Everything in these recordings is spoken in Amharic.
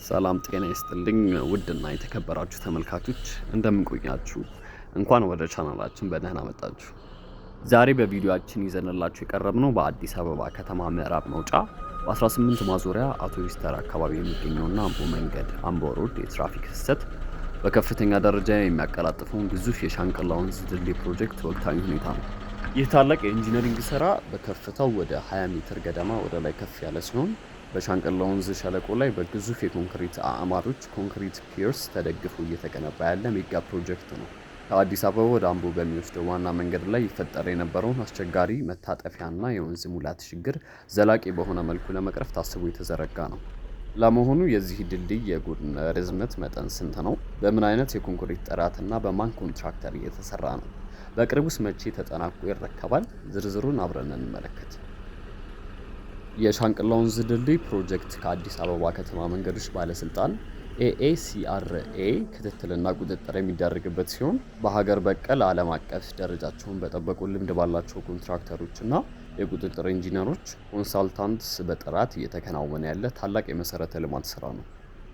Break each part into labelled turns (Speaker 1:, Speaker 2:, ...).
Speaker 1: ሰላም ጤና ይስጥልኝ ውድና የተከበራችሁ ተመልካቾች እንደምን ቆያችሁ? እንኳን ወደ ቻናላችን በደህና መጣችሁ። ዛሬ በቪዲዮአችን ይዘንላችሁ የቀረብነው በአዲስ አበባ ከተማ ምዕራብ መውጫ በ18 ማዞሪያ አውቶቡስ ተራ አካባቢ የሚገኘውና አምቦ መንገድ አምቦ ሮድ የትራፊክ ፍሰት በከፍተኛ ደረጃ የሚያቀላጥፈውን ግዙፍ የሻንቅላ ወንዝ ድልድይ ፕሮጀክት ወቅታዊ ሁኔታ ነው። ይህ ታላቅ የኢንጂነሪንግ ስራ በከፍታው ወደ 20 ሜትር ገደማ ወደ ላይ ከፍ ያለ ሲሆን በሻንቅላ ወንዝ ሸለቆ ላይ በግዙፍ የኮንክሪት አዕማዶች ኮንክሪት ፒየርስ ተደግፎ እየተገነባ ያለ ሜጋ ፕሮጀክት ነው። ከአዲስ አበባ ወደ አምቦ በሚወስደው ዋና መንገድ ላይ ይፈጠር የነበረውን አስቸጋሪ መታጠፊያና የወንዝ ሙላት ችግር ዘላቂ በሆነ መልኩ ለመቅረፍ ታስቦ የተዘረጋ ነው። ለመሆኑ የዚህ ድልድይ የጎን ርዝመት መጠን ስንት ነው? በምን አይነት የኮንክሪት ጥራትና በማን ኮንትራክተር እየተሰራ ነው? በቅርቡስ መቼ ተጠናቆ ይረከባል? ዝርዝሩን አብረን እንመለከት። የሻንቅላ ወንዝ ድልድይ ፕሮጀክት ከአዲስ አበባ ከተማ መንገዶች ባለስልጣን ኤኤሲአርኤ ክትትልና ቁጥጥር የሚደረግበት ሲሆን በሀገር በቀል ዓለም አቀፍ ደረጃቸውን በጠበቁ ልምድ ባላቸው ኮንትራክተሮችና የቁጥጥር ኢንጂነሮች ኮንሳልታንትስ በጥራት እየተከናወነ ያለ ታላቅ የመሰረተ ልማት ስራ ነው።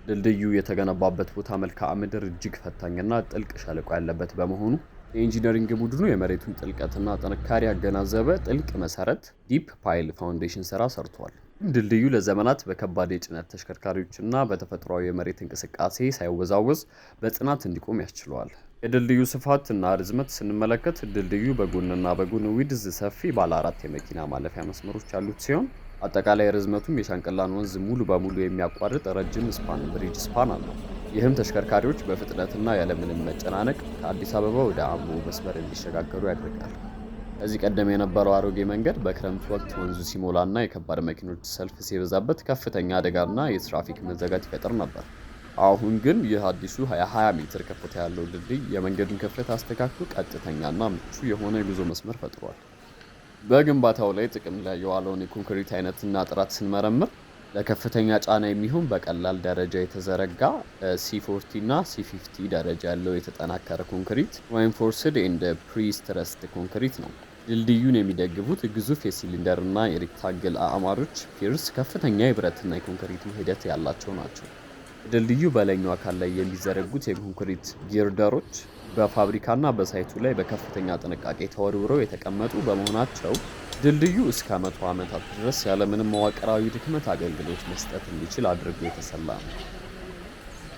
Speaker 1: ድልድዩ የተገነባበት ቦታ መልክዓ ምድር እጅግ ፈታኝና ጥልቅ ሸለቆ ያለበት በመሆኑ የኢንጂነሪንግ ቡድኑ የመሬቱን ጥልቀትና ጥንካሬ ያገናዘበ ጥልቅ መሰረት ዲፕ ፓይል ፋውንዴሽን ስራ ሰርቷል። ድልድዩ ለዘመናት በከባድ የጭነት ተሽከርካሪዎችና በተፈጥሯዊ የመሬት እንቅስቃሴ ሳይወዛወዝ በጽናት እንዲቆም ያስችለዋል። የድልድዩ ስፋትና ርዝመት ስንመለከት ድልድዩ በጎንና በጎን ዊድዝ ሰፊ ባለ 4 የመኪና ማለፊያ መስመሮች ያሉት ሲሆን አጠቃላይ ርዝመቱም የሻንቅላን ወንዝ ሙሉ በሙሉ የሚያቋርጥ ረጅም ስፓን ብሪጅ ስፓን አለው። ይህም ተሽከርካሪዎች በፍጥነትና ያለምንም መጨናነቅ ከአዲስ አበባ ወደ አምቦ መስመር እንዲሸጋገሩ ያደርጋል። ከዚህ ቀደም የነበረው አሮጌ መንገድ በክረምት ወቅት ወንዙ ሲሞላና የከባድ መኪኖች ሰልፍ ሲበዛበት ከፍተኛ አደጋና የትራፊክ መዘጋት ይፈጥር ነበር። አሁን ግን ይህ አዲሱ 20 ሜትር ከፍታ ያለው ድልድይ የመንገዱን ክፍተት አስተካክሎ ቀጥተኛና ምቹ የሆነ የጉዞ መስመር ፈጥሯል። በግንባታው ላይ ጥቅም ላይ የዋለውን የኮንክሪት አይነትና ጥራት ስንመረምር ለከፍተኛ ጫና የሚሆን በቀላል ደረጃ የተዘረጋ C40 እና C50 ደረጃ ያለው የተጠናከረ ኮንክሪት ሪኢንፎርስድ ኤንድ ፕሪ-ስትረስድ ኮንክሪት ነው። ድልድዩን የሚደግፉት ግዙፍ የሲሊንደር እና የሬክታንግል አዕማዶች ፒየርስ ከፍተኛ የብረትና የኮንክሪት ውህደት ያላቸው ናቸው። ድልድዩ በላይኛው አካል ላይ የሚዘረጉት የኮንክሪት ጊርደሮች በፋብሪካና በሳይቱ ላይ በከፍተኛ ጥንቃቄ ተወርውረው የተቀመጡ በመሆናቸው ድልድዩ እስከ 100 ዓመታት ድረስ ያለምንም መዋቅራዊ ድክመት አገልግሎት መስጠት እንዲችል አድርጎ የተሰላ ነው።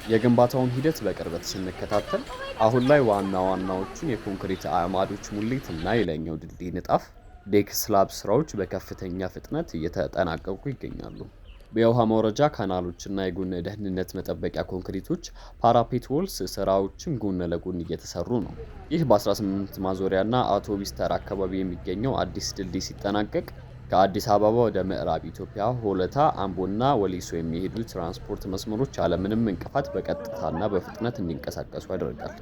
Speaker 1: የግንባታውን ሂደት በቅርበት ስንከታተል አሁን ላይ ዋና ዋናዎቹን የኮንክሪት አዕማዶች ሙሌት እና የላይኛው ድልድይ ንጣፍ ዴክ ስላብ ስራዎች በከፍተኛ ፍጥነት እየተጠናቀቁ ይገኛሉ። የውሃ መውረጃ ካናሎችና የጎን ደህንነት መጠበቂያ ኮንክሪቶች ፓራፔት ዎልስ ስራዎችም ጎን ለጎን እየተሰሩ ነው። ይህ በ18 ማዞሪያና አውቶቡስ ተራ አካባቢ የሚገኘው አዲስ ድልድይ ሲጠናቀቅ ከአዲስ አበባ ወደ ምዕራብ ኢትዮጵያ ሆለታ፣ አምቦና ወሊሶ የሚሄዱ ትራንስፖርት መስመሮች ያለምንም እንቅፋት በቀጥታና በፍጥነት እንዲንቀሳቀሱ ያደርጋል።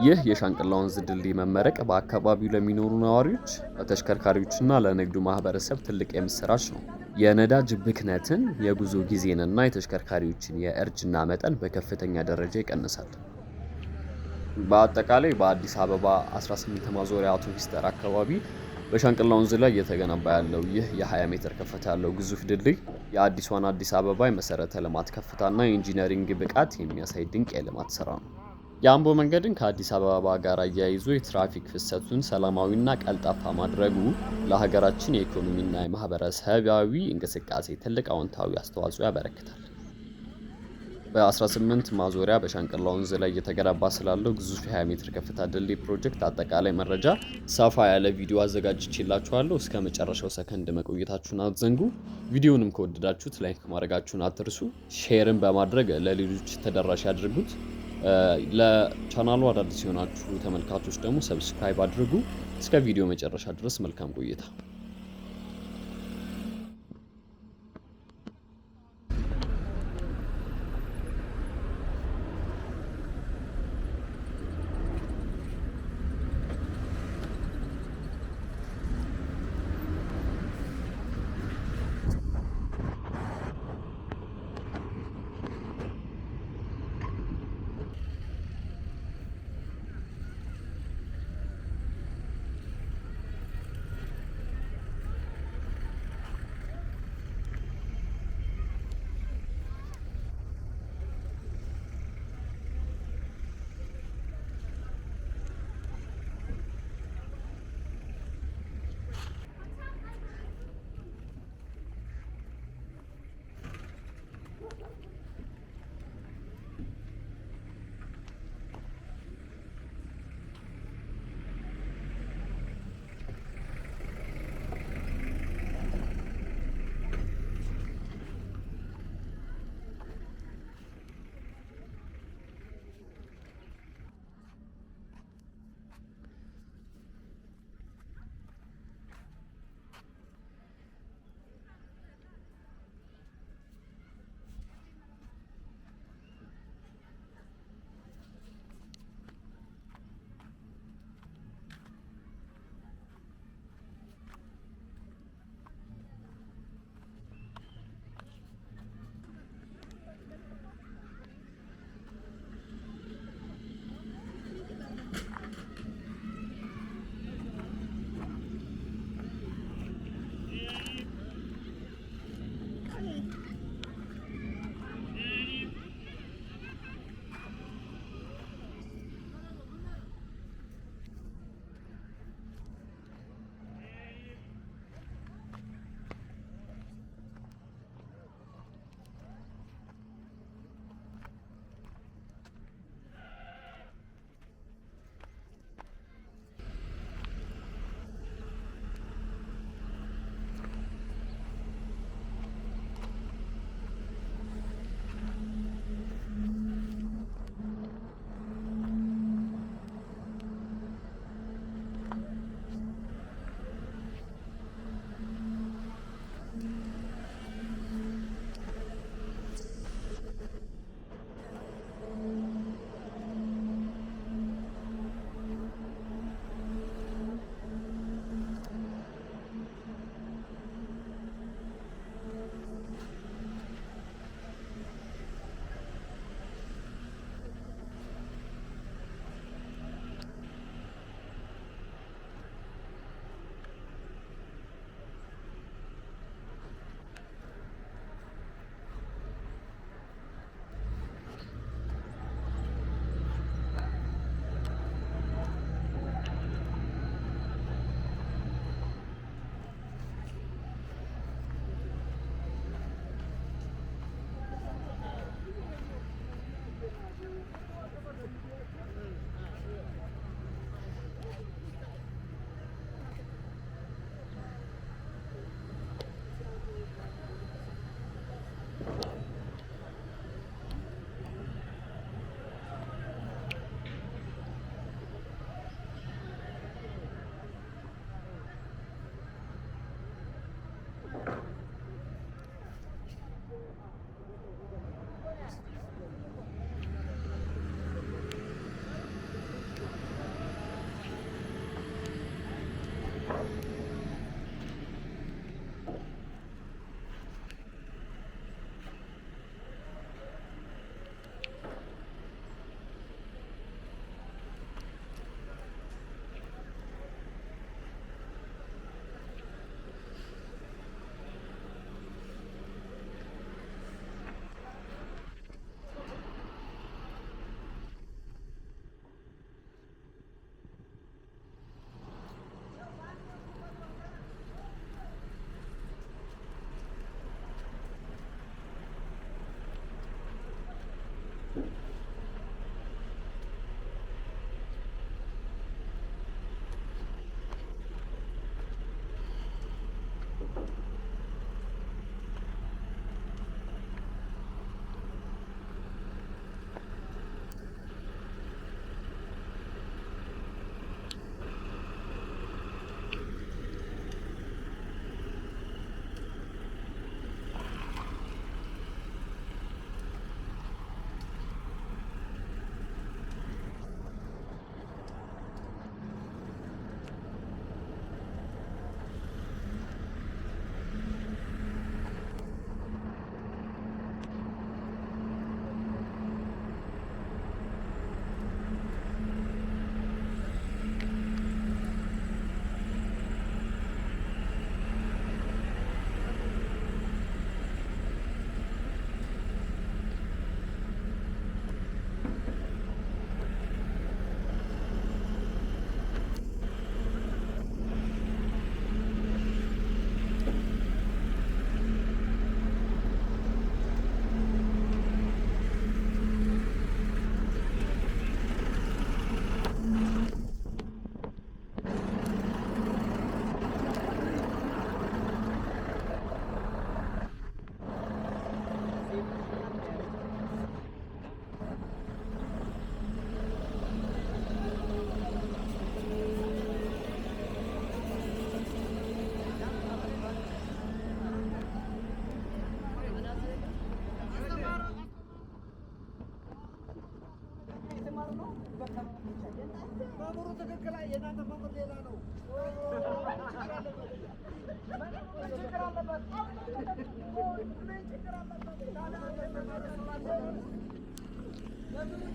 Speaker 1: ይህ የሻንቅላ ወንዝ ድልድይ መመረቅ በአካባቢው ለሚኖሩ ነዋሪዎች፣ ለተሽከርካሪዎችና ለንግዱ ማህበረሰብ ትልቅ የምስራች ነው። የነዳጅ ብክነትን፣ የጉዞ ጊዜንና የተሽከርካሪዎችን የእርጅና መጠን በከፍተኛ ደረጃ ይቀንሳል። በአጠቃላይ በአዲስ አበባ 18 ማዞሪያ አውቶቡስ ተራ አካባቢ በሻንቅላ ወንዝ ላይ እየተገነባ ያለው ይህ የ20 ሜትር ከፍታ ያለው ግዙፍ ድልድይ የአዲሷን አዲስ አበባ የመሰረተ ልማት ከፍታና የኢንጂነሪንግ ብቃት የሚያሳይ ድንቅ የልማት ስራ ነው። የአምቦ መንገድን ከአዲስ አበባ ጋር አያይዞ የትራፊክ ፍሰቱን ሰላማዊና ቀልጣፋ ማድረጉ ለሀገራችን የኢኮኖሚና የማህበረሰባዊ እንቅስቃሴ ትልቅ አዎንታዊ አስተዋጽኦ ያበረክታል። በ18 ማዞሪያ በሻንቅላ ወንዝ ላይ እየተገነባ ስላለው ግዙፍ የ20 ሜትር ከፍታ ድልድይ ፕሮጀክት አጠቃላይ መረጃ ሰፋ ያለ ቪዲዮ አዘጋጅቼላችኋለሁ። እስከ መጨረሻው ሰከንድ መቆየታችሁን አትዘንጉ። ቪዲዮንም ከወደዳችሁት ላይክ ማድረጋችሁን አትርሱ። ሼርን በማድረግ ለሌሎች ተደራሽ ያድርጉት። ለቻናሉ አዳዲስ የሆናችሁ ተመልካቾች ደግሞ ሰብስክራይብ አድርጉ። እስከ ቪዲዮ መጨረሻ ድረስ መልካም ቆይታ።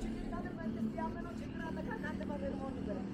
Speaker 2: ችግር ካለ መንግስት ያመነው ችግር አለ ካለ አንድ መረድ መሆን ይችላል